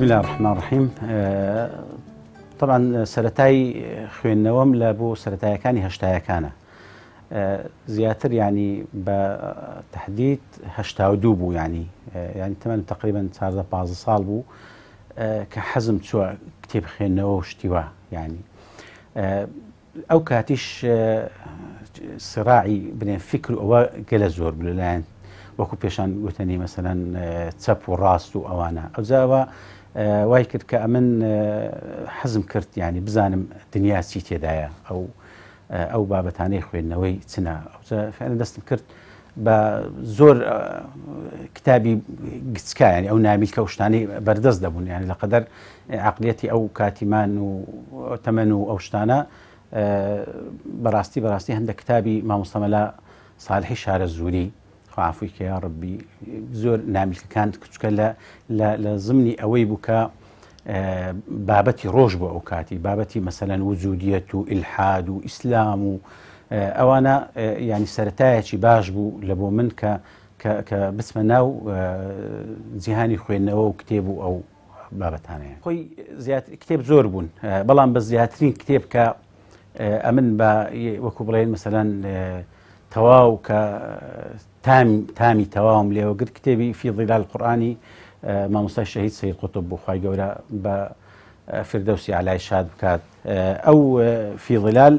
بسم الله الرحمن الرحيم. طبعا سەرەتای خوێندنەوەم لە بۆ سەرەتایەکانی هەشتایەکانە زیاتر يعني بتحديد 82 بوو يعني تمام تقريبا 14 ساڵ بوو کە حەزم چووە کتێب خوێندنەوە و شتیوە يعني ئەو کاتیش سراعی بنێن فکر ئەوە گەلە زۆر بوو لەلایەن وەکو پێشان گوتنی مەسەلەن چەپ و ڕاست و ئەوانە ئەوجاوە وای کرد کە ئەمن حەزم کرد يعني بزانم دنیا چی تێدایە ئەو بابەتانەی خوێندنەوەی چنە فعلا دەستم کرد بە زۆر کتابی گچکە يعني ئەو نامیلکە و شتانەی بەردەست دەبوون يعني لەقەدەر عەقلیەتی ئەو کاتیمان و تەمەن و ئەو شتانە بەڕاستی هەندێک کتابی مامۆستا مەلا ساڵحی شارەزووری خوافوی کە یا ڕەبی زۆر نامیلکەکان کچکە لە زمنی ئەوەی بوو کە بابەتی ڕۆژ بوو ئەو کاتی بابەتی مەسەلەن وجودیەت و ئیلحاد و ئیسلام و ئەوانە ینی سەرەتایەکی باش بوو لە بۆ من کە بچمە ناو جیهانی خوێندنەوە و کتێب و ئەو بابەتانەیە خۆی کتێب زۆر بوون بەڵام بە زیاترین کتێب کە ئەمن بە وەکو بڵێن مەسەلەن تەواو کە تامی تەواوم لێوەگر کتێبی فی ظلال القورآنی مامۆستای شەهید سەید قوتب بوو خوای گەورە بە فردەوسی عەلای شاد بکات ئەو فی ظلال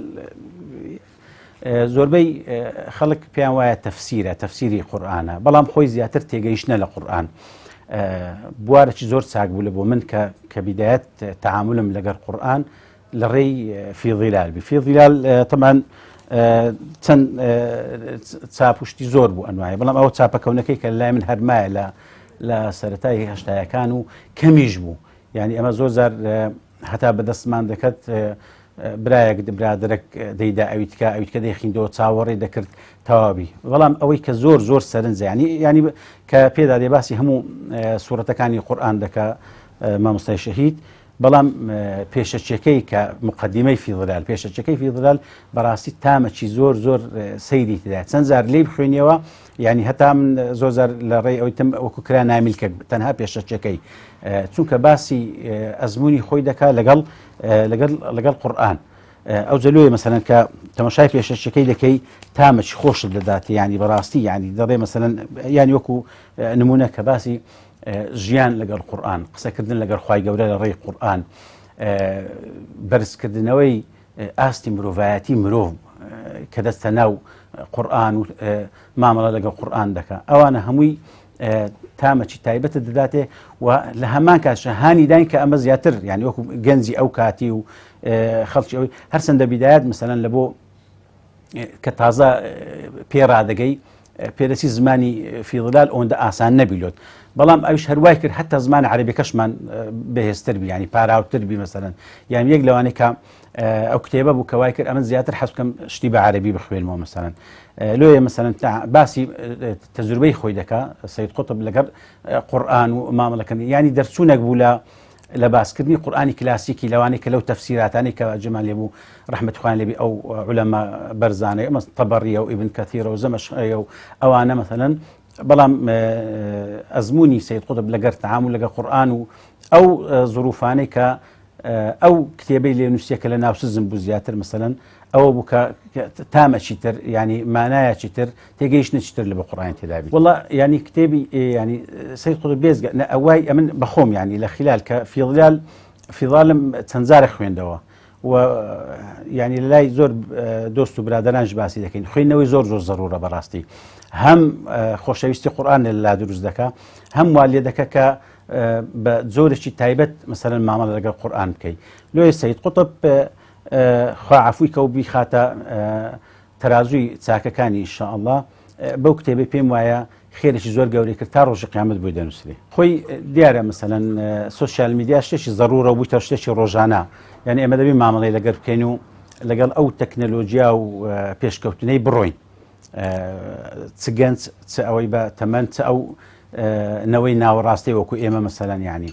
زۆربەی خەڵک پێیان وایە تەفسیری قورئانە بەڵام خۆی زیاتر تێگەیشتنە لە قورئان بوارێکی زۆر چاک بوو لە بۆ من کە بیدایەت تەعاملم لەگەڵ قورئان لە ڕێی فی ظلال بی فی ظلال طبعا چەند چاپشتی زۆر بوو ئەنوایە بەڵام ئەوە چاپەکەونەکەی کە لای من هەرمایە لە سەرەتای هەشتایەکان و کەمیش بوو یعنی ئەمە زۆر جار هەتا بەدەستمان دەکەت برایەک برادرێک دەیدا ئەویتکە دەیخیندەوە چاوەڕێ دەکرد تەواوی بەڵام ئەوەی کە زۆر سەرنجە ینی کە پێدا دێ باسی هەموو سوورەتەکانی قورئان دەکا مامۆستای شەهید بەڵام پێشەچیەکەی کە مقدمەی فی ظلال پێشەچیەکەی فی ظلال بەڕاستی تامەکی زۆر سەیری تێدایە چەند جار لێی بخوێنیەوە یعنی هەتا من زۆر جار لە ڕێی ئەوەی تم وەکو کرا نامیلکە تەنها پێشەچیەکەی چونکە باسی ئەزمموی خۆی دەکا لەگەڵ قورئان ئەو جەلوێ مەسەلەن کە تەماشای پێشەچیەکەی دەکەی تامەکی خۆشت دەداتێ ینی بەڕاستی ینی دەڕێ مەسەلەن ینی وەکو نمونە کە باسی ژیان لەگەڵ قورئان قسەکردن لەگەڵ خوای گەورە لە ڕێی قورئان بەرزکردنەوەی ئاستی مرۆڤایەتی مرۆڤ کە دەستە ناو قورئان و مامەڵە لەگەڵ قورئان دەکا ئەوانە هەمووی تامەکی تایبەتە دەداتێ و لە هەمان کاتشە هانی داین کە ئەمە زیاتر یعنی وەکو گەنجی ئەو کاتی و خەڵکی ئەوەی هەرچەندە بیدایەت مەسەلەن لە بۆ کە تازە پێڕادەگەی پێدەچی زمانی فی ظلال ئەوەندە ئاسان نەبیلۆت بەڵام ئەوش هەروای کرد حتا زمانی عەرەبیەکەشمان بەهێزتر بی ینی پاراوتر بی مەسەلەن یان یەک لەوانەیە کە ئەو کتێبە بوو کە وای کرد ئەمن زیاتر حەز بکەم شتی بە عەرەبی بخوێنمەوە مەسەلەن لۆیە مەسەلەن باسی تەجروبەی خۆی دەکا سەید قوتب لەگەڵ قورئان و مامەڵەکردن ینی دەرچوونێک بوو لە باسکردنی قورئانی کلاسیکی لەوانەیە کە لەو تەفسیراتانی کە جەمال لێبوو ڕەحمەتوخوایان لێبی ئەو عولەما بەرزانەی ئەمە تەبەڕیە و ئیبن کەثیرە و زەمەشقیە و ئەوانە مەسەلەن بەڵام ئەزمموی سەید قوتب لەگەر تەعامل لەگەڵ قورئان و ئەو ظروفانەی کە ئەو کتێبەی لێ نووسیە کە لە ناوسزم بوو زیاتر مەسەلەن ئەوە بوو کە تامەچی تر ینی مانایەکی تر تێگەیشتنێکی تر لە بە قورئان تێدابی وەڵا ینی کتێبی ینی سەید قوتب بێزگە ئەوای ئەمن بەخۆم ینی لە خلال کە فی ظلالم چەند جارێک خوێندەوە و ینی لای زۆر دۆست و برادەرانش باسی دەکەین خوێندنەوەی زۆر زەڕورە بەڕاستی هەم خۆشەویستی قورئان لەلا دروست دەکا هەم وا لێ دەکە کە بە جۆرێکی تایبەت مەسەلەن مامەڵە لەگەڵ قورئان بکەیت لۆی سەید قوتب خوا عەفوی کە و بیخاتە تەرازووی چاکەکانی ئینشاءالله بەو کتێبەی پێم وایە خێرێکی زۆر گەورەی کرد تا ڕۆژی قیامەت بۆی دەنووسێ خۆی دیارە مەسەلەن سۆسیال میدیا شتێکی زەڕورە و بوویتە شتێکی ڕۆژانە یعنی ئێمە دەبێ مامەڵەی لەگەر بکەین و لەگەڵ ئەو تەکنەلۆجیا و پێشکەوتنەی بڕۆین چ گەنج چ ئەوەی بە تەمەن چ ئەو نەوەی ناوەڕاستی وەکو ئێمە مەسەلەن یعنی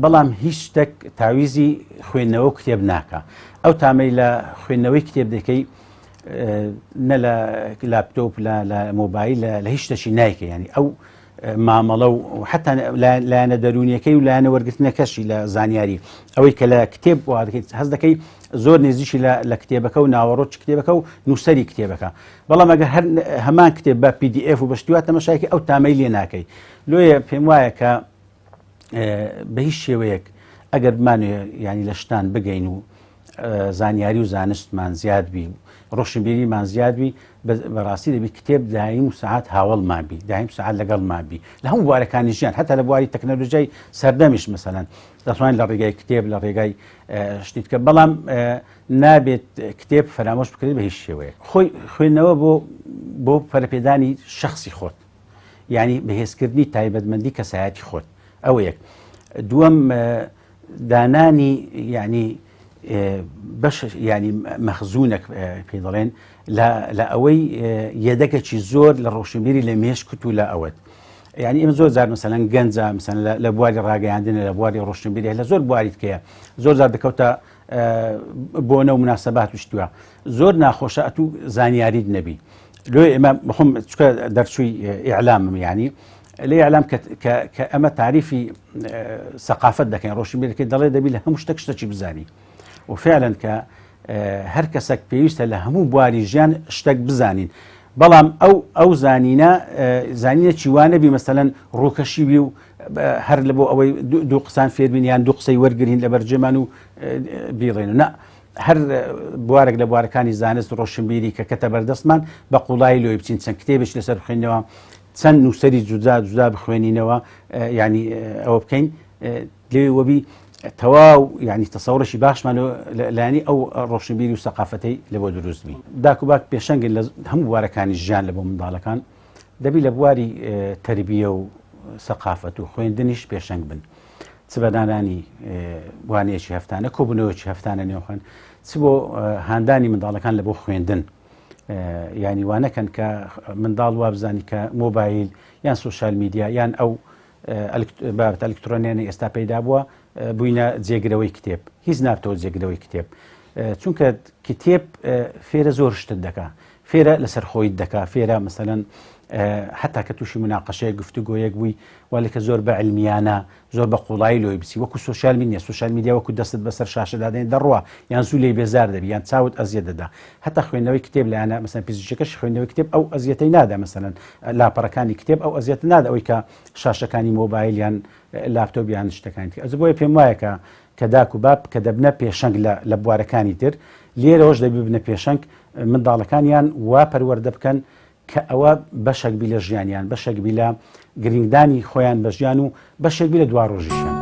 بەڵام هیچ شتێک تاویزی خوێندنەوە کتێب ناکە ئەو تامەی لە خوێندنەوەی کتێب دەکەی نە لە لاپتۆپ لە مۆبایل لە هیچ شتێکی نایکە ینی ئەو مامەڵە و حتا لایەنە دەرونیەکەی و لایەنە وەرگرتنەکەشی لە زانیاری ئەوەی کە لە کتێب وا دەکەیت هەز دەکەی زۆر نێزیشی لە کتێبەکە و ناوەڕۆژ کتێبەکە و نووسەری کتێبەکە بەڵام ئەگەر هەمان کتێب بە PDF و بەشتیوات تەماشایەکی ئەو تامەی لێ ناکەی لۆیە پێم وایە کە بە هیچ شێوەیەک ئەگەر بمانوێ ینی لە شتان بگەین و زانیاری و زانستمان زیاد بی ڕۆشنبیریمان زیاد بی بەڕاستی دەبی کتێب دایم و سعات هاوڵمان بی دایم سعات لەگەڵمان بی لە هەموو بوارەکانی ژیان هەتا لە بواری تەکنەلۆژیای سەردەمیش مەسەلەن دەتوانین لە ڕێگای کتێب لە ڕێگای شتیت کە بەڵام نابێت کتێب فەرامۆش بکرێت بە هیچ شێوەیە خۆی خوێندنەوە بۆ پەرەپێدانی شخصی خۆت ینی بەهێزکردنی تایبەتمەندی کەسایەتی خۆت ئەوە یەک دووەم دانانی ینی بەش ینی مەخزوونێک پێ دەڵێن لە ئەوەی یەدەکەی زۆر لە ڕۆشنبیری لە مێشکت و لە ئەوەت ینی ئێمە زۆر زار مەسەلەن گەنجە مەسەن لە بواری ڕاگەیاندنە لە بواری ڕۆشنبیری لە زۆر بواریت کەیە زۆر زار دەکەوتە بۆنە و مناسەبات وشتووە زۆر ناخۆشە ئەتوو زانیاریت نەبی لۆ ئێمە بخۆم چکە دەرچووی ئیعلامم ینی لێ ئیعلام کە ئەمە تعریفی سەقافەت دەکەین ڕۆشنبیرەکەی دەڵێ دەبی لە هەموو شتێک شتێکی بزانی وفعلا کە هەر کەسێک پێویستە لە هەموو بواری ژیان شتێک بزانین بەڵام ئەو زانینە چیوانەبی مەسەلەن ڕووکەشی بی و هەر لە بۆ ئەوەی دوو قسان فێربین یان دوو قسەی وەرگرین لە بەرجێمان و بیڵێن و نە هەر بوارێک لە بوارەکانی زانست ڕۆشنبیری کە کەتە بەردەستمان بە قوڵایی لۆی بچین چەند کتێبش لەسەر بخوێنەوە چەند نووسەری جودا بخوێنینەوە ینی ئەوە بکەین لێ وەبی تەواو ینی تەسەوڕێکی باشمان لایانی ئەو ڕۆشنبیری و سەقافەتەی لە بۆ دروستبی داکوباک پێشەنگن لە هەموو بوارەکانی ژیان لە بۆ منداڵەکان دەبی لە بواری تەربیە و سەقافەت و خوێندنیش پێشەنگ بن چ بەدانانی وانەیەکی هەفتانە کۆبوونەوەکی هەفتانە نێوخۆن چ بۆ هاندانی منداڵەکان لە بۆ خوێندن ینی وانەکەن کە منداڵ وابزانی کە مۆبایل یان سوشال میدیا یان ئەو بابەت ئەلکترۆنیانی ئێستا پەیدا بووە بووینە جێگرەوەی کتێب هیچ نابتەوە جێگرەوەی کتێب چونکە کتێب فێرە زۆر شتت دەکا فێرە لەسەر خۆیت دەکا فێرە مەسەلەن حتا کە تووشی مناقەشەیە گفتوگۆیەک بووی والی کە زۆر بە علمیانە زۆر بە قوڵایی لۆی بسی وەکو سوشال میدیا وەکو دەستت بەسەر شاشەدادێن دەڕوە یان زوو لێی بێزار دەبی یان چاوت ئەزیەت دەدا هەتا خوێندنەوەی کتێب لایەنە مەسەن پیزیکەش خوێندنەوەی کتێب ئەو ئەزیەتەی نادا مەسەلەن لاپەڕەکانی کتێب ئەو ئەزیەت نادا ئەوەی کە شاشەکانی مۆبایل یان لاپتۆپ یان شتەکانی ئەز بۆیە پێم وایە کە داک و باب کە دەبنە پێشەنگ لە بوارەکانی تر لێرەوەش دەبی بنە پێشەنگ منداڵەکانیان وا پەروەردە بکەن کە ئەوە بەشێک بی لە ژیانیان بەشێک بی لە گرنگدانی خۆیان بە ژیان و بەشێک بی لە دوا ڕۆژیشیان